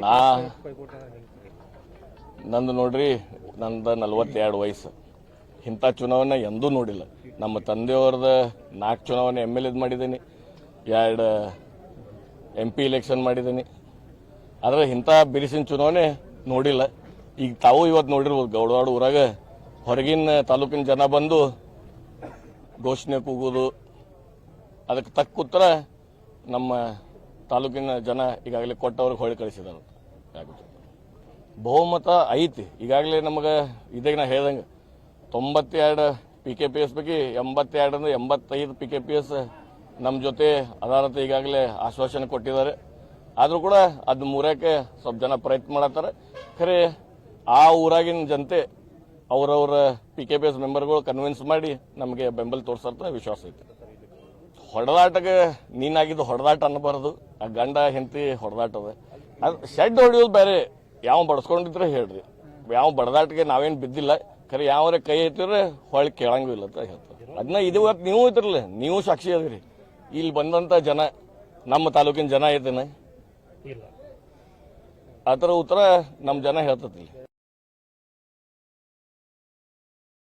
ನಾ ನಂದು ನೋಡ್ರಿ, ನಂದು 42 ವಯಸ್ಸು. ಇಂಥ ಚುನಾವಣೆ ಎಂದೂ ನೋಡಿಲ್ಲ. ನಮ್ಮ ತಂದೆಯವ್ರದ 4 ಚುನಾವಣೆ MLA ಮಾಡಿದ್ದೀನಿ, 2 MP ಇಲೆಕ್ಷನ್ ಮಾಡಿದ್ದೀನಿ. ಆದರೆ ಇಂಥ ಬಿರುಸಿನ ಚುನಾವಣೆ ನೋಡಿಲ್ಲ. ಈಗ ತಾವು ಇವತ್ತು ನೋಡಿರ್ಬೋದು, ಗೌಡವಾಡ ಊರಾಗ ಹೊರಗಿನ ತಾಲೂಕಿನ ಜನ ಬಂದು ಘೋಷಣೆ ಕೂಗೋದು, ಅದಕ್ಕೆ ತಕ್ಕ ಉತ್ತರ ನಮ್ಮ ತಾಲೂಕಿನ ಜನ ಈಗಾಗಲೇ ಕೊಟ್ಟವ್ರಿಗೆ ಹೊಳೆ ಕಳಿಸಿದ್ದಾರೆ. ಬಹುಮತ ಐತಿ ಈಗಾಗಲೇ ನಮಗೆ. ಇದಾಗ ನಾ ಹೇಳ್ದಂಗೆ 92 PKPS ಪೈಕಿ 82 85 PKPS ನಮ್ಮ ಜೊತೆ ಅದಾರತೆ ಈಗಾಗಲೇ ಆಶ್ವಾಸನೆ ಕೊಟ್ಟಿದ್ದಾರೆ. ಆದರೂ ಕೂಡ ಅದು ಮುರಿಯೋಕ್ಕೆ ಸ್ವಲ್ಪ ಜನ ಪ್ರಯತ್ನ ಮಾಡತ್ತಾರೆ. ಖರೆ ಆ ಊರಾಗಿನ ಜನತೆ ಅವರವರ PKPS ಮೆಂಬರ್ಗಳು ಕನ್ವಿನ್ಸ್ ಮಾಡಿ ನಮಗೆ ಬೆಂಬಲ ತೋರಿಸಂತ ವಿಶ್ವಾಸ ಐತೆ. ಹೊಡೆದಾಟಕ್ಕೆ ನೀನಾಗಿದ್ದು ಹೊಡೆದಾಟ ಅನ್ನಬಾರದು, ಆ ಗಂಡ ಹೆಂಡತಿ ಹೊಡೆದಾಟ ಅದ. ಅದು ಶೆಡ್ ಹೊಡೆಯೋದು ಬೇರೆ, ಯಾವ ಬಡ್ಸ್ಕೊಂಡಿದ್ರೆ ಹೇಳ್ರಿ. ಯಾವ ಬಡದಾಟಿಗೆ ನಾವೇನು ಬಿದ್ದಿಲ್ಲ. ಖರೆ ಯಾವ್ರೆ ಕೈ ಐತಿದ್ರೆ ಹೊಳ್ಳಿ ಕೇಳಂಗಿಲ್ಲ ಅಂತ ಹೇಳ್ತಾರೆ. ಅದನ್ನ ಇವತ್ತು ನೀವು ಇದ್ರಲ್ಲ, ನೀವು ಸಾಕ್ಷಿ ಅದ್ರಿ. ಇಲ್ಲಿ ಬಂದಂತ ಜನ ನಮ್ಮ ತಾಲೂಕಿನ ಜನ ಐತೇನೆ, ಆ ಥರ ಉತ್ತರ ನಮ್ಮ ಜನ ಹೇಳ್ತತಿ.